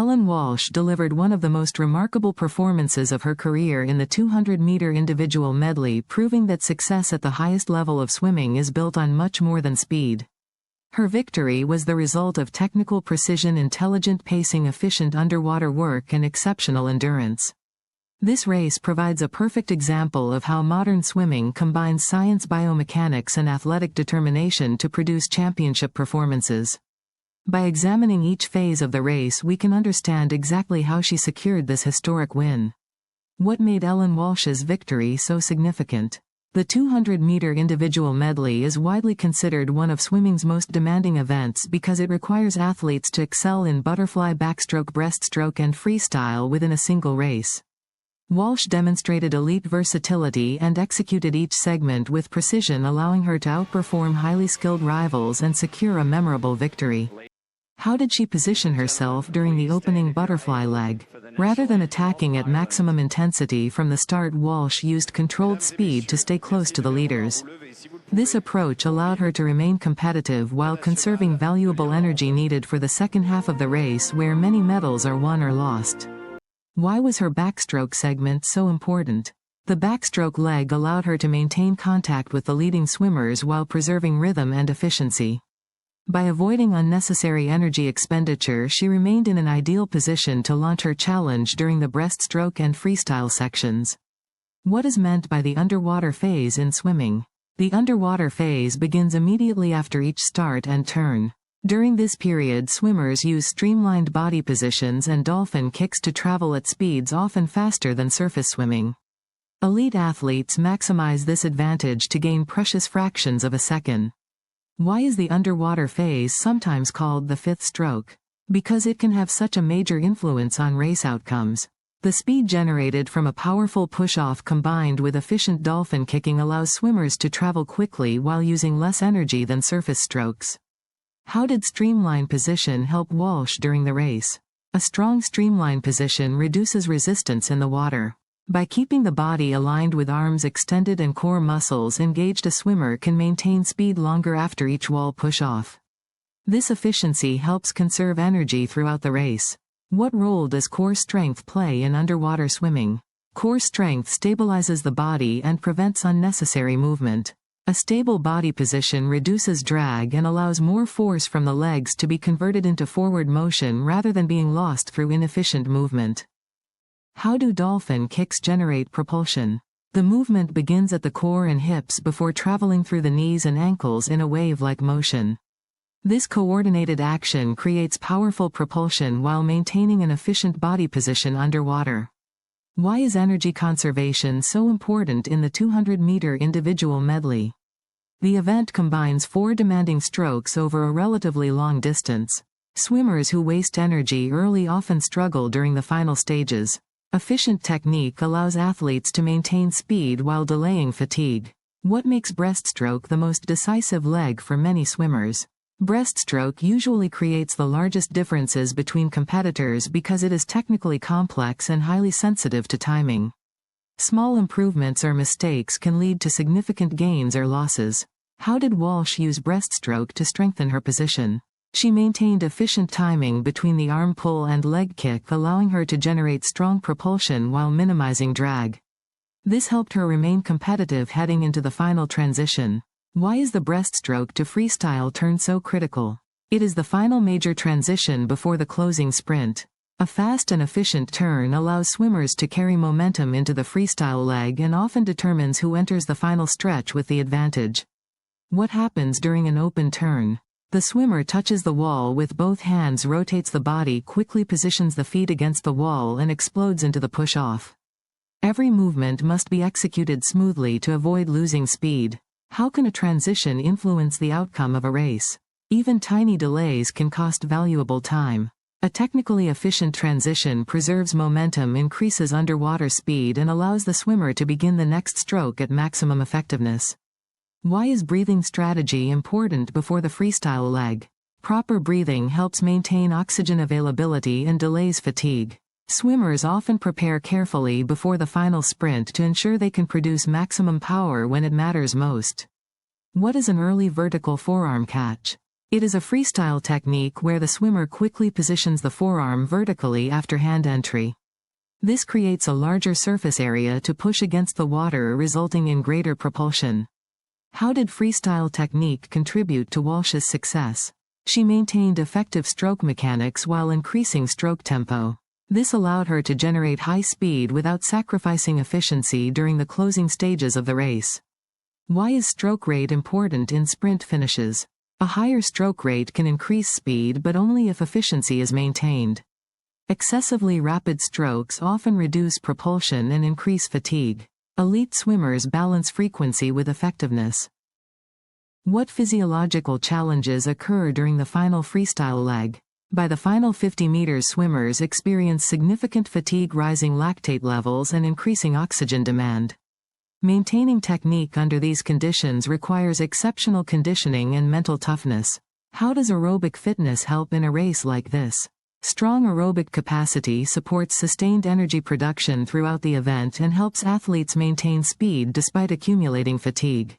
Ellen Walshe delivered one of the most remarkable performances of her career in the 200-meter individual medley, proving that success at the highest level of swimming is built on much more than speed. Her victory was the result of technical precision, intelligent pacing, efficient underwater work, and exceptional endurance. This race provides a perfect example of how modern swimming combines science, biomechanics, and athletic determination to produce championship performances. By examining each phase of the race, we can understand exactly how she secured this historic win. What made Ellen Walshe's victory so significant? The 200-meter individual medley is widely considered one of swimming's most demanding events because it requires athletes to excel in butterfly, backstroke, breaststroke, and freestyle within a single race. Walshe demonstrated elite versatility and executed each segment with precision, allowing her to outperform highly skilled rivals and secure a memorable victory. How did she position herself during the opening butterfly leg? Rather than attacking at maximum intensity from the start, Walshe used controlled speed to stay close to the leaders. This approach allowed her to remain competitive while conserving valuable energy needed for the second half of the race, where many medals are won or lost. Why was her backstroke segment so important? The backstroke leg allowed her to maintain contact with the leading swimmers while preserving rhythm and efficiency. By avoiding unnecessary energy expenditure, she remained in an ideal position to launch her challenge during the breaststroke and freestyle sections. What is meant by the underwater phase in swimming? The underwater phase begins immediately after each start and turn. During this period, swimmers use streamlined body positions and dolphin kicks to travel at speeds often faster than surface swimming. Elite athletes maximize this advantage to gain precious fractions of a second. Why is the underwater phase sometimes called the fifth stroke? Because it can have such a major influence on race outcomes. The speed generated from a powerful push-off combined with efficient dolphin kicking allows swimmers to travel quickly while using less energy than surface strokes. How did streamline position help Walshe during the race? A strong streamline position reduces resistance in the water. By keeping the body aligned with arms extended and core muscles engaged, a swimmer can maintain speed longer after each wall push-off. This efficiency helps conserve energy throughout the race. What role does core strength play in underwater swimming? Core strength stabilizes the body and prevents unnecessary movement. A stable body position reduces drag and allows more force from the legs to be converted into forward motion rather than being lost through inefficient movement. How do dolphin kicks generate propulsion? The movement begins at the core and hips before traveling through the knees and ankles in a wave-like motion. This coordinated action creates powerful propulsion while maintaining an efficient body position underwater. Why is energy conservation so important in the 200-meter individual medley? The event combines 4 demanding strokes over a relatively long distance. Swimmers who waste energy early often struggle during the final stages. Efficient technique allows athletes to maintain speed while delaying fatigue. What makes breaststroke the most decisive leg for many swimmers? Breaststroke usually creates the largest differences between competitors because it is technically complex and highly sensitive to timing. Small improvements or mistakes can lead to significant gains or losses. How did Walshe use breaststroke to strengthen her position? She maintained efficient timing between the arm pull and leg kick, allowing her to generate strong propulsion while minimizing drag. This helped her remain competitive heading into the final transition. Why is the breaststroke to freestyle turn so critical? It is the final major transition before the closing sprint. A fast and efficient turn allows swimmers to carry momentum into the freestyle leg and often determines who enters the final stretch with the advantage. What happens during an open turn? The swimmer touches the wall with both hands, rotates the body, quickly positions the feet against the wall, and explodes into the push-off. Every movement must be executed smoothly to avoid losing speed. How can a transition influence the outcome of a race? Even tiny delays can cost valuable time. A technically efficient transition preserves momentum, increases underwater speed, and allows the swimmer to begin the next stroke at maximum effectiveness. Why is breathing strategy important before the freestyle leg? Proper breathing helps maintain oxygen availability and delays fatigue. Swimmers often prepare carefully before the final sprint to ensure they can produce maximum power when it matters most. What is an early vertical forearm catch? It is a freestyle technique where the swimmer quickly positions the forearm vertically after hand entry. This creates a larger surface area to push against the water, resulting in greater propulsion. How did freestyle technique contribute to Walshe's success? She maintained effective stroke mechanics while increasing stroke tempo. This allowed her to generate high speed without sacrificing efficiency during the closing stages of the race. Why is stroke rate important in sprint finishes? A higher stroke rate can increase speed, but only if efficiency is maintained. Excessively rapid strokes often reduce propulsion and increase fatigue. Elite swimmers balance frequency with effectiveness. What physiological challenges occur during the final freestyle leg? By the final 50 meters, swimmers experience significant fatigue, rising lactate levels and increasing oxygen demand. Maintaining technique under these conditions requires exceptional conditioning and mental toughness. How does aerobic fitness help in a race like this? Strong aerobic capacity supports sustained energy production throughout the event and helps athletes maintain speed despite accumulating fatigue.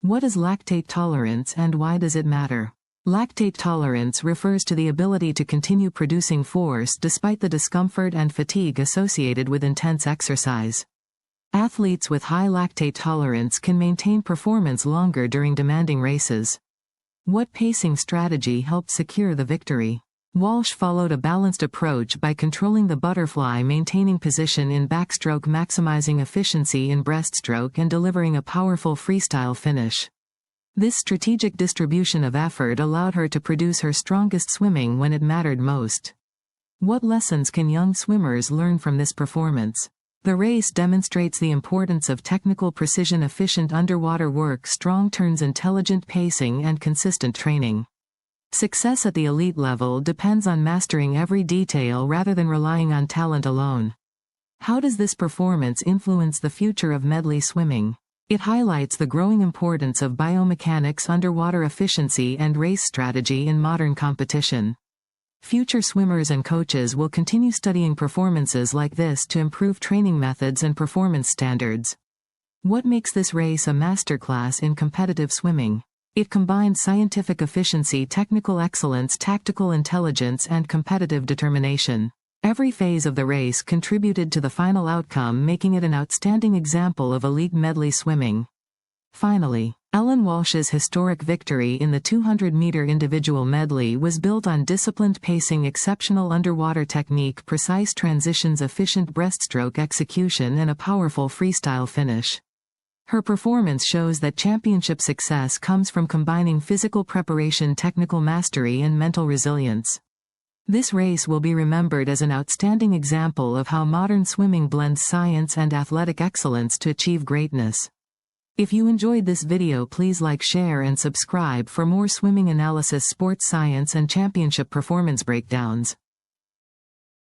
What is lactate tolerance and why does it matter? Lactate tolerance refers to the ability to continue producing force despite the discomfort and fatigue associated with intense exercise. Athletes with high lactate tolerance can maintain performance longer during demanding races. What pacing strategy helped secure the victory? Walshe followed a balanced approach by controlling the butterfly, maintaining position in backstroke, maximizing efficiency in breaststroke, and delivering a powerful freestyle finish. This strategic distribution of effort allowed her to produce her strongest swimming when it mattered most. What lessons can young swimmers learn from this performance? The race demonstrates the importance of technical precision, efficient underwater work, strong turns, intelligent pacing, and consistent training. Success at the elite level depends on mastering every detail rather than relying on talent alone. How does this performance influence the future of medley swimming? It highlights the growing importance of biomechanics, underwater efficiency, and race strategy in modern competition. Future swimmers and coaches will continue studying performances like this to improve training methods and performance standards. What makes this race a masterclass in competitive swimming? It combines scientific efficiency, technical excellence, tactical intelligence, and competitive determination. Every phase of the race contributed to the final outcome, making it an outstanding example of elite medley swimming. Finally, Ellen Walshe's historic victory in the 200-meter individual medley was built on disciplined pacing, exceptional underwater technique, precise transitions, efficient breaststroke execution, and a powerful freestyle finish. Her performance shows that championship success comes from combining physical preparation, technical mastery, and mental resilience. This race will be remembered as an outstanding example of how modern swimming blends science and athletic excellence to achieve greatness. If you enjoyed this video, please like, share, and subscribe for more swimming analysis, sports science, and championship performance breakdowns.